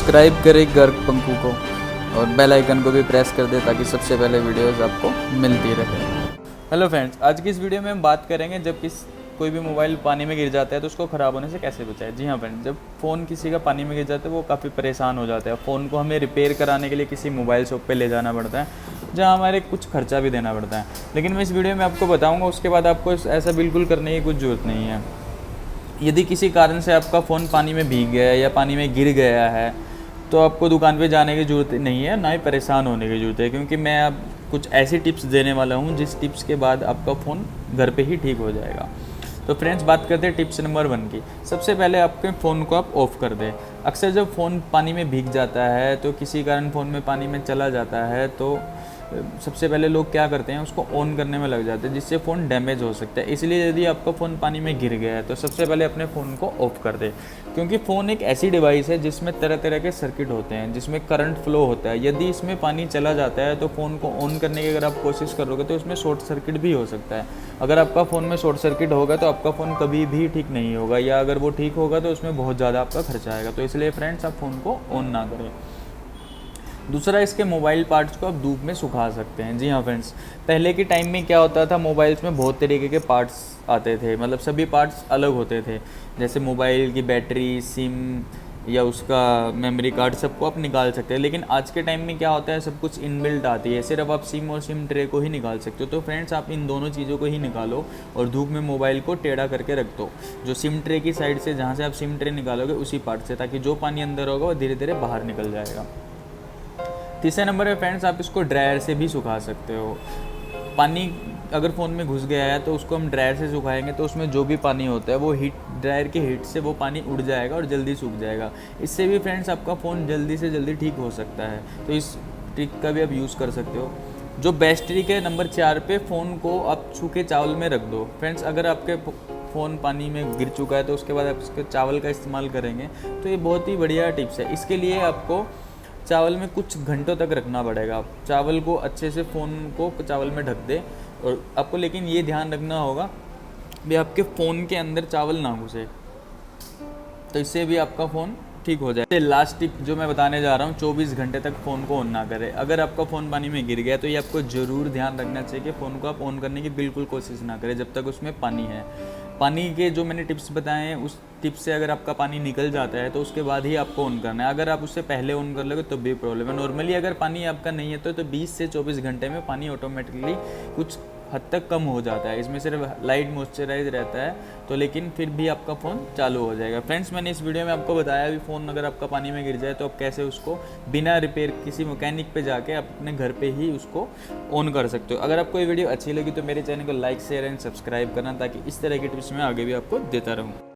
Subscribe करें गर्ग पंकु को और बेल आइकन को भी प्रेस कर दें ताकि सबसे पहले वीडियोस आपको मिलती रहे। हेलो फ्रेंड्स, आज की इस वीडियो में हम बात करेंगे जब कोई भी मोबाइल पानी में गिर जाता है तो उसको ख़राब होने से कैसे बचाएं। जी हाँ फ्रेंड्स, जब फ़ोन किसी का पानी में गिर जाता है वो काफ़ी परेशान हो जाता है। फ़ोन को हमें रिपेयर कराने के लिए किसी मोबाइल शॉप पे ले जाना पड़ता है, जहाँ हमारे कुछ खर्चा भी देना पड़ता है। लेकिन मैं इस वीडियो में आपको बताऊँगा, उसके बाद आपको ऐसा बिल्कुल करने की कुछ ज़रूरत नहीं है। यदि किसी कारण से आपका फ़ोन पानी में भीग गया है या पानी में गिर गया है तो आपको दुकान पे जाने की ज़रूरत नहीं है, ना ही परेशान होने की ज़रूरत है, क्योंकि मैं अब कुछ ऐसी टिप्स देने वाला हूँ जिस टिप्स के बाद आपका फ़ोन घर पे ही ठीक हो जाएगा। तो फ्रेंड्स, बात करते हैं टिप्स नंबर 1 की। सबसे पहले आपके फ़ोन को आप ऑफ़ कर दें। अक्सर जब फ़ोन पानी में भीग जाता है तो किसी कारण फ़ोन में पानी में चला जाता है तो सबसे पहले लोग क्या करते हैं, उसको ऑन करने में लग जाते हैं, जिससे फ़ोन डैमेज हो सकता है। इसलिए यदि आपका फ़ोन पानी में गिर गया है तो सबसे पहले अपने फ़ोन को ऑफ़ कर दें, क्योंकि फ़ोन एक ऐसी डिवाइस है जिसमें तरह तरह के सर्किट होते हैं, जिसमें करंट फ्लो होता है। यदि इसमें पानी चला जाता है तो फ़ोन को ऑन करने की अगर आप कोशिश करोगे तो उसमें शॉर्ट सर्किट भी हो सकता है। अगर आपका फ़ोन में शॉर्ट सर्किट होगा तो आपका फ़ोन कभी भी ठीक नहीं होगा, या अगर वो ठीक होगा तो उसमें बहुत ज़्यादा आपका खर्चा आएगा। तो इसलिए फ्रेंड्स, आप फ़ोन को ऑन ना करें। दूसरा, इसके मोबाइल पार्ट्स को आप धूप में सुखा सकते हैं। जी हाँ फ्रेंड्स, पहले के टाइम में क्या होता था, मोबाइल्स में बहुत तरीके के पार्ट्स आते थे, मतलब सभी पार्ट्स अलग होते थे। जैसे मोबाइल की बैटरी, सिम या उसका मेमोरी कार्ड, सबको आप निकाल सकते हैं। लेकिन आज के टाइम में क्या होता है, सब कुछ इनबिल्ट आती है, सिर्फ आप सिम और सिम ट्रे को ही निकाल सकते हो। तो फ्रेंड्स, आप इन दोनों चीज़ों को ही निकालो और धूप में मोबाइल को टेढ़ा करके रख दो, जो सिम ट्रे की साइड से, जहाँ से आप सिम ट्रे निकालोगे उसी पार्ट से, ताकि जो पानी अंदर होगा वो धीरे धीरे बाहर निकल जाएगा। तीसरे नंबर पे फ्रेंड्स, आप इसको ड्रायर से भी सुखा सकते हो। पानी अगर फ़ोन में घुस गया है तो उसको हम ड्रायर से सुखाएंगे तो उसमें जो भी पानी होता है वो हीट, ड्रायर की हीट से वो पानी उड़ जाएगा और जल्दी सूख जाएगा। इससे भी फ्रेंड्स आपका फ़ोन जल्दी से जल्दी ठीक हो सकता है। तो इस ट्रिक का भी आप यूज़ कर सकते हो। जो बेस्ट ट्रिक है, नंबर 4 पे, फ़ोन को आप सूखे चावल में रख दो। फ्रेंड्स, अगर आपके फ़ोन पानी में गिर चुका है तो उसके बाद आप उसके चावल का इस्तेमाल करेंगे तो ये बहुत ही बढ़िया टिप्स है। इसके लिए आपको चावल में कुछ घंटों तक रखना पड़ेगा। आप चावल को अच्छे से, फ़ोन को चावल में ढक दे, और आपको लेकिन ये ध्यान रखना होगा भी आपके फ़ोन के अंदर चावल ना घुसे, तो इससे भी आपका फ़ोन ठीक हो जाए। लास्ट टिप जो मैं बताने जा रहा हूँ, 24 घंटे तक फ़ोन को ऑन ना करें। अगर आपका फ़ोन पानी में गिर गया तो ये आपको ज़रूर ध्यान रखना चाहिए कि फ़ोन को आप ऑन करने की बिल्कुल कोशिश ना करें जब तक उसमें पानी है। पानी के जो मैंने टिप्स बताए हैं, उस टिप्स से अगर आपका पानी निकल जाता है तो उसके बाद ही आपको ऑन करना है। अगर आप उससे पहले ऑन कर लोगे तो भी प्रॉब्लम है। नॉर्मली अगर पानी आपका नहीं है तो 20 से 24 घंटे में पानी ऑटोमेटिकली कुछ हद तक कम हो जाता है। इसमें सिर्फ लाइट मॉइस्चराइज रहता है तो, लेकिन फिर भी आपका फ़ोन चालू हो जाएगा। फ्रेंड्स, मैंने इस वीडियो में आपको बताया भी फ़ोन अगर आपका पानी में गिर जाए तो आप कैसे उसको बिना रिपेयर किसी मैकेनिक पे जाके अपने घर पे ही उसको ऑन कर सकते हो। अगर आपको ये वीडियो अच्छी लगी तो मेरे चैनल को लाइक, शेयर एंड सब्सक्राइब करना, ताकि इस तरह की टिप्स मैं आगे भी आपको देता रहूँ।